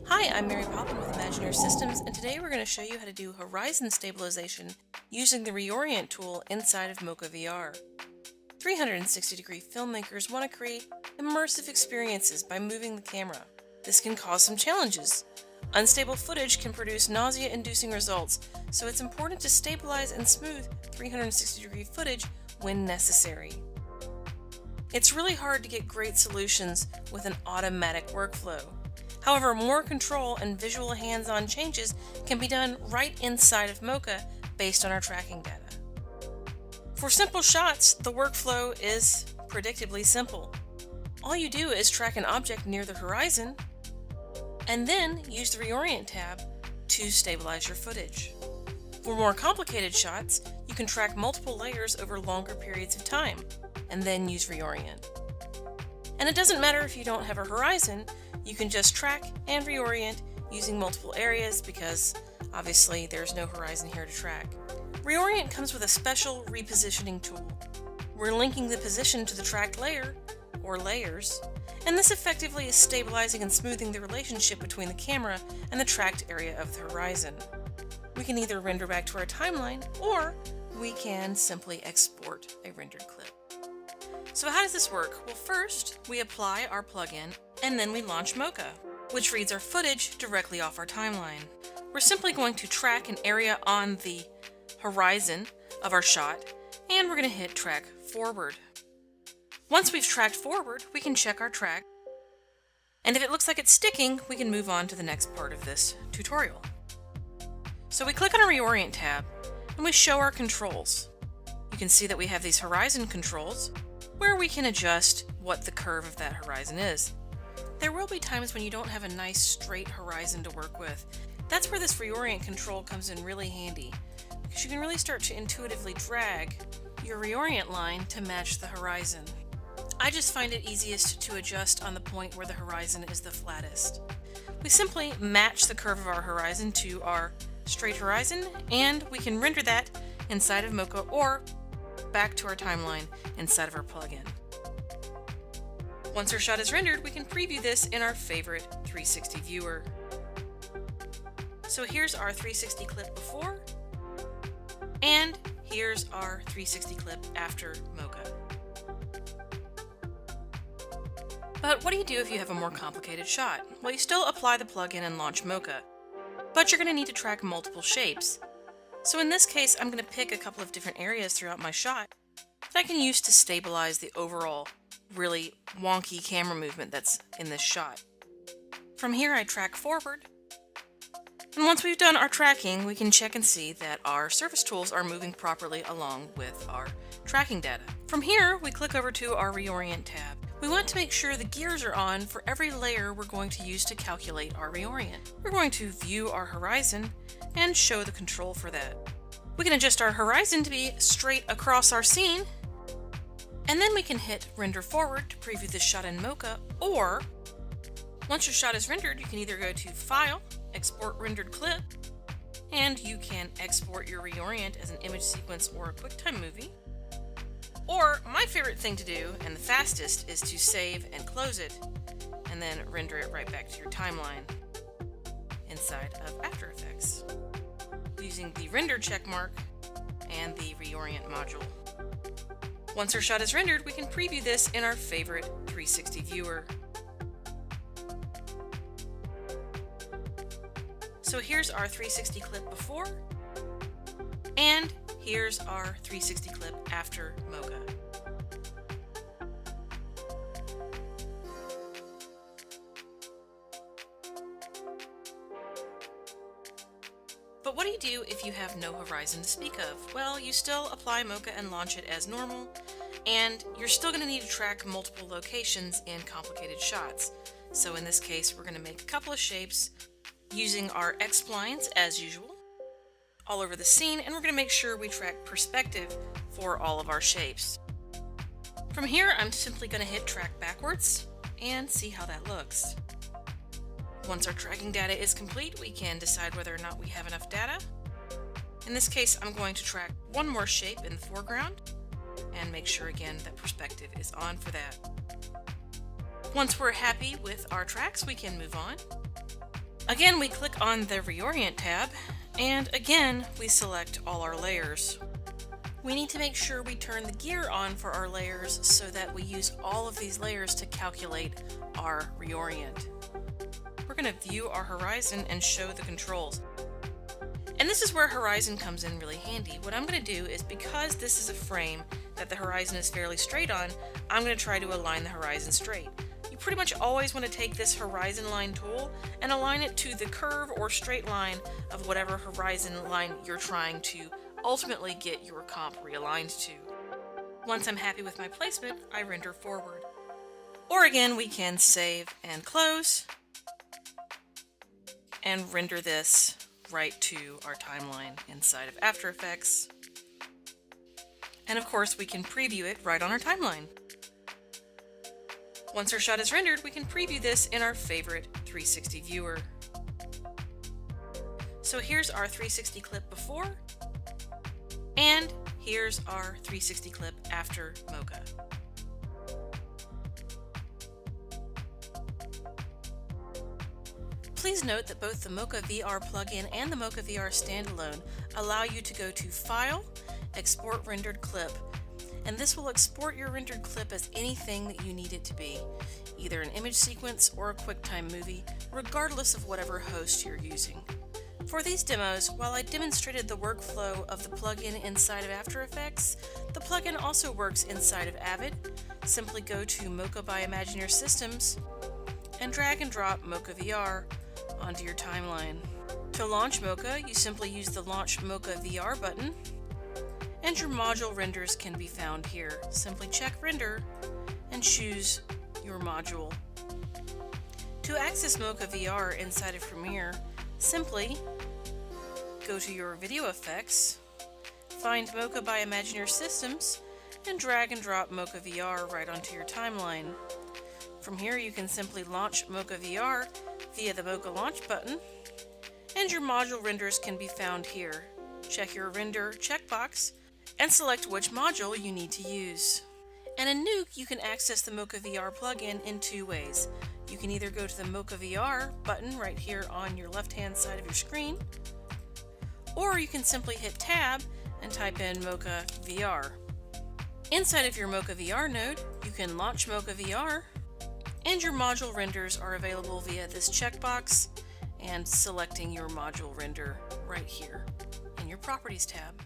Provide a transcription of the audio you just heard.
Hi, I'm Mary Poppin with Imagineer Systems, and today we're going to show you how to do horizon stabilization using the Reorient tool inside of Mocha VR. 360-degree filmmakers want to create immersive experiences by moving the camera. This can cause some challenges. Unstable footage can produce nausea-inducing results, so it's important to stabilize and smooth 360-degree footage when necessary. It's really hard to get great solutions with an automatic workflow. However, more control and visual hands-on changes can be done right inside of Mocha based on our tracking data. For simple shots, the workflow is predictably simple. All you do is track an object near the horizon and then use the Reorient tab to stabilize your footage. For more complicated shots, you can track multiple layers over longer periods of time and then use Reorient. And it doesn't matter if you don't have a horizon, you can just track and reorient using multiple areas because obviously there's no horizon here to track. Reorient comes with a special repositioning tool. We're linking the position to the tracked layer, or layers, and this effectively is stabilizing and smoothing the relationship between the camera and the tracked area of the horizon. We can either render back to our timeline, or we can simply export a rendered clip. So how does this work? Well, first we apply our plugin and then we launch Mocha, which reads our footage directly off our timeline. We're simply going to track an area on the horizon of our shot and we're going to hit track forward. Once we've tracked forward, we can check our track, and if it looks like it's sticking, we can move on to the next part of this tutorial. So we click on our Reorient tab and we show our controls. You can see that we have these horizon controls where we can adjust what the curve of that horizon is. There will be times when you don't have a nice straight horizon to work with. That's where this Reorient control comes in really handy, because you can really start to intuitively drag your Reorient line to match the horizon. I just find it easiest to adjust on the point where the horizon is the flattest. We simply match the curve of our horizon to our straight horizon, and we can render that inside of Mocha or back to our timeline inside of our plugin. Once our shot is rendered, we can preview this in our favorite 360 viewer. So here's our 360 clip before, and here's our 360 clip after Mocha. But what do you do if you have a more complicated shot? Well, you still apply the plugin and launch Mocha, but you're going to need to track multiple shapes. So in this case, I'm going to pick a couple of different areas throughout my shot that I can use to stabilize the overall really wonky camera movement that's in this shot. From here, I track forward, and once we've done our tracking, we can check and see that our surface tools are moving properly along with our tracking data. From here, we click over to our Reorient tab. We want to make sure the gears are on for every layer we're going to use to calculate our reorient. We're going to view our horizon and show the control for that. We can adjust our horizon to be straight across our scene, and then we can hit render forward to preview this shot in Mocha, or once your shot is rendered, you can either go to File, Export Rendered Clip, and you can export your reorient as an image sequence or a QuickTime movie. Or my favorite thing to do, and the fastest, is to save and close it, and then render it right back to your timeline inside of After Effects, using the render checkmark and the reorient module. Once our shot is rendered, we can preview this in our favorite 360 viewer. So here's our 360 clip before, and here's our 360 clip after Mocha. But what do you do if you have no horizon to speak of? Well, you still apply Mocha and launch it as normal, and you're still going to need to track multiple locations in complicated shots. So in this case, we're going to make a couple of shapes using our X-splines as usual all over the scene, and we're going to make sure we track perspective for all of our shapes. From here, I'm simply going to hit track backwards and see how that looks. Once our tracking data is complete, we can decide whether or not we have enough data. In this case, I'm going to track one more shape in the foreground and make sure again that perspective is on for that. Once we're happy with our tracks, we can move on. Again, we click on the Reorient tab, and again, we select all our layers. We need to make sure we turn the gear on for our layers so that we use all of these layers to calculate our reorient. We're going to view our horizon and show the controls. And this is where horizon comes in really handy. What I'm going to do is, because this is a frame that the horizon is fairly straight on, I'm going to try to align the horizon straight. You pretty much always want to take this horizon line tool and align it to the curve or straight line of whatever horizon line you're trying to ultimately get your comp realigned to. Once I'm happy with my placement, I render forward. Or again, we can save and close and render this right to our timeline inside of After Effects. And of course, we can preview it right on our timeline. Once our shot is rendered, we can preview this in our favorite 360 viewer. So here's our 360 clip before, and here's our 360 clip after Mocha. Please note that both the Mocha VR plugin and the Mocha VR standalone allow you to go to File, Export Rendered Clip, and this will export your rendered clip as anything that you need it to be, either an image sequence or a QuickTime movie, regardless of whatever host you're using. For these demos, while I demonstrated the workflow of the plugin inside of After Effects, the plugin also works inside of Avid. Simply go to Mocha by Imagineer Systems and drag and drop Mocha VR onto your timeline. To launch Mocha, you simply use the Launch Mocha VR button, and your module renders can be found here. Simply check Render and choose your module. To access Mocha VR inside of Premiere, simply go to your video effects, find Mocha by Imagineer Systems, and drag and drop Mocha VR right onto your timeline. From here you can simply launch Mocha VR via the Mocha Launch button, and your module renders can be found here. Check your render checkbox and select which module you need to use. And in Nuke, you can access the Mocha VR plugin in two ways. You can either go to the Mocha VR button right here on your left-hand side of your screen, or you can simply hit Tab and type in Mocha VR. Inside of your Mocha VR node, you can launch Mocha VR, and your module renders are available via this checkbox and selecting your module render right here in your Properties tab.